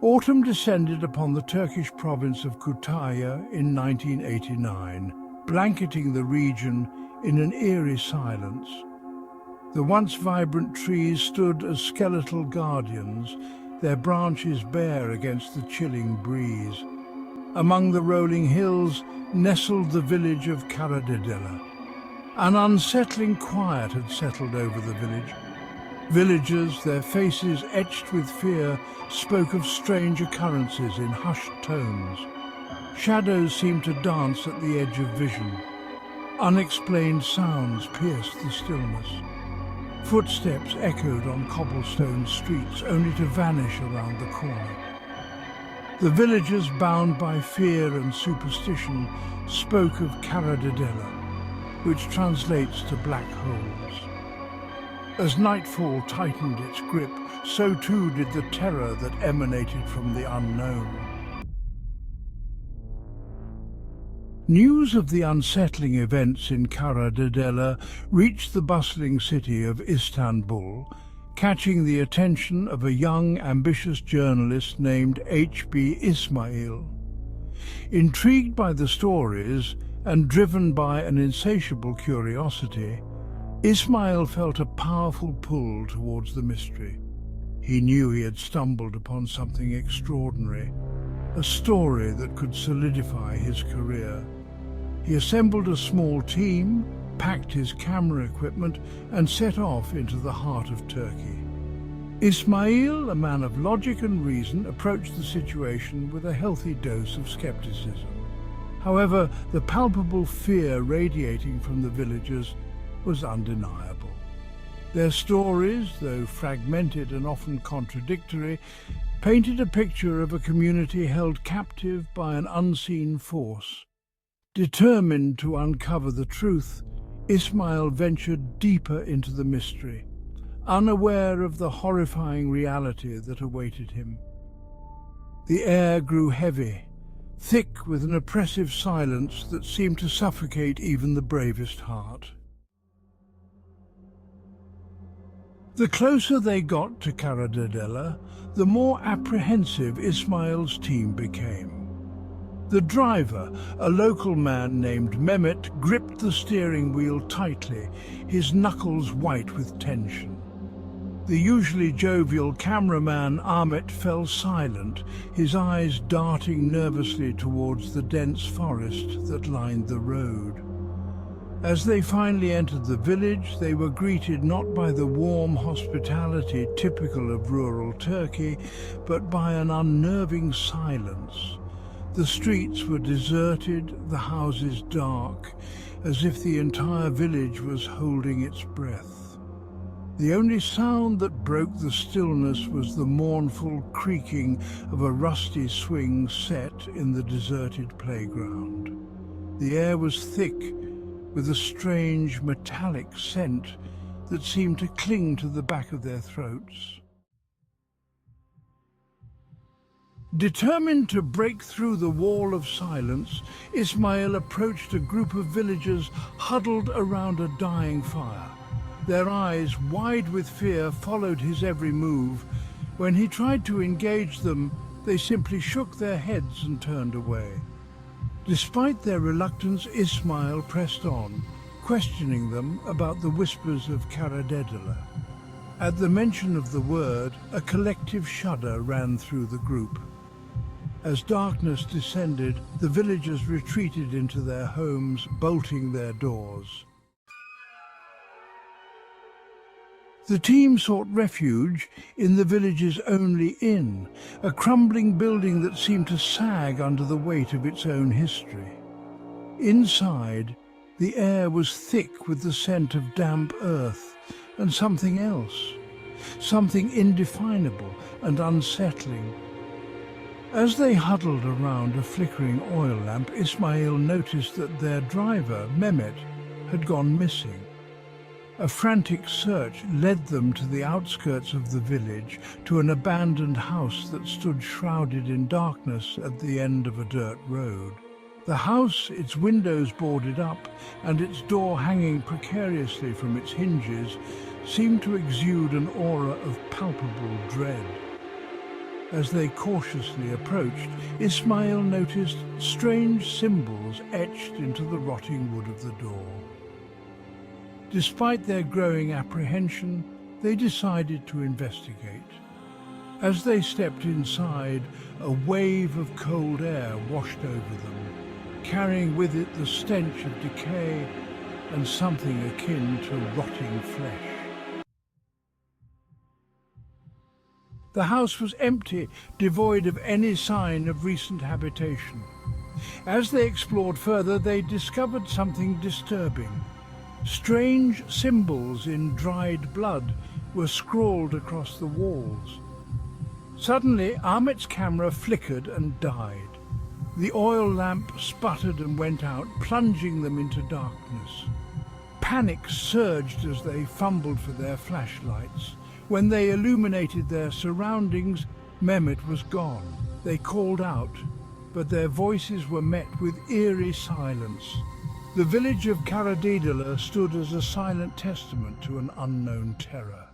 Autumn descended upon the Turkish province of Kütahya in 1989, blanketing the region in an eerie silence. The once vibrant trees stood as skeletal guardians, their branches bare against the chilling breeze. Among the rolling hills nestled the village of Karadedeler. An unsettling quiet had settled over the village. Villagers, their faces etched with fear, spoke of strange occurrences in hushed tones. Shadows seemed to dance at the edge of vision. Unexplained sounds pierced the stillness. Footsteps echoed on cobblestone streets, only to vanish around the corner. The villagers, bound by fear and superstition, spoke of Karadedeler, which translates to black holes. As nightfall tightened its grip, so too did the terror that emanated from the unknown. News of the unsettling events in Karadedeler reached the bustling city of Istanbul, catching the attention of a young, ambitious journalist named H.B. Ismail. Intrigued by the stories and driven by an insatiable curiosity, Ismail felt a powerful pull towards the mystery. He knew he had stumbled upon something extraordinary, a story that could solidify his career. He assembled a small team, packed his camera equipment, and set off into the heart of Turkey. Ismail, a man of logic and reason, approached the situation with a healthy dose of skepticism. However, the palpable fear radiating from the villagers was undeniable. Their stories, though fragmented and often contradictory, painted a picture of a community held captive by an unseen force. Determined to uncover the truth, Ismail ventured deeper into the mystery, unaware of the horrifying reality that awaited him. The air grew heavy, thick with an oppressive silence that seemed to suffocate even the bravest heart. The closer they got to Karadedeler, the more apprehensive Ismail's team became. The driver, a local man named Mehmet, gripped the steering wheel tightly, his knuckles white with tension. The usually jovial cameraman Ahmet fell silent, his eyes darting nervously towards the dense forest that lined the road. As they finally entered the village, they were greeted not by the warm hospitality typical of rural Turkey, but by an unnerving silence. The streets were deserted, the houses dark, as if the entire village was holding its breath. The only sound that broke the stillness was the mournful creaking of a rusty swing set in the deserted playground. The air was thick, with a strange metallic scent that seemed to cling to the back of their throats. Determined to break through the wall of silence, Ismail approached a group of villagers huddled around a dying fire. Their eyes, wide with fear, followed his every move. When he tried to engage them, they simply shook their heads and turned away. Despite their reluctance, Ismail pressed on, questioning them about the whispers of Karadedeler. At the mention of the word, a collective shudder ran through the group. As darkness descended, the villagers retreated into their homes, bolting their doors. The team sought refuge in the village's only inn, a crumbling building that seemed to sag under the weight of its own history. Inside, the air was thick with the scent of damp earth and something else, something indefinable and unsettling. As they huddled around a flickering oil lamp, Ismail noticed that their driver, Mehmet, had gone missing. A frantic search led them to the outskirts of the village, to an abandoned house that stood shrouded in darkness at the end of a dirt road. The house, its windows boarded up and its door hanging precariously from its hinges, seemed to exude an aura of palpable dread. As they cautiously approached, Ismail noticed strange symbols etched into the rotting wood of the door. Despite their growing apprehension, they decided to investigate. As they stepped inside, a wave of cold air washed over them, carrying with it the stench of decay and something akin to rotting flesh. The house was empty, devoid of any sign of recent habitation. As they explored further, they discovered something disturbing. Strange symbols in dried blood were scrawled across the walls. Suddenly, Ahmet's camera flickered and died. The oil lamp sputtered and went out, plunging them into darkness. Panic surged as they fumbled for their flashlights. When they illuminated their surroundings, Mehmet was gone. They called out, but their voices were met with eerie silence. The village of Karadedeler stood as a silent testament to an unknown terror.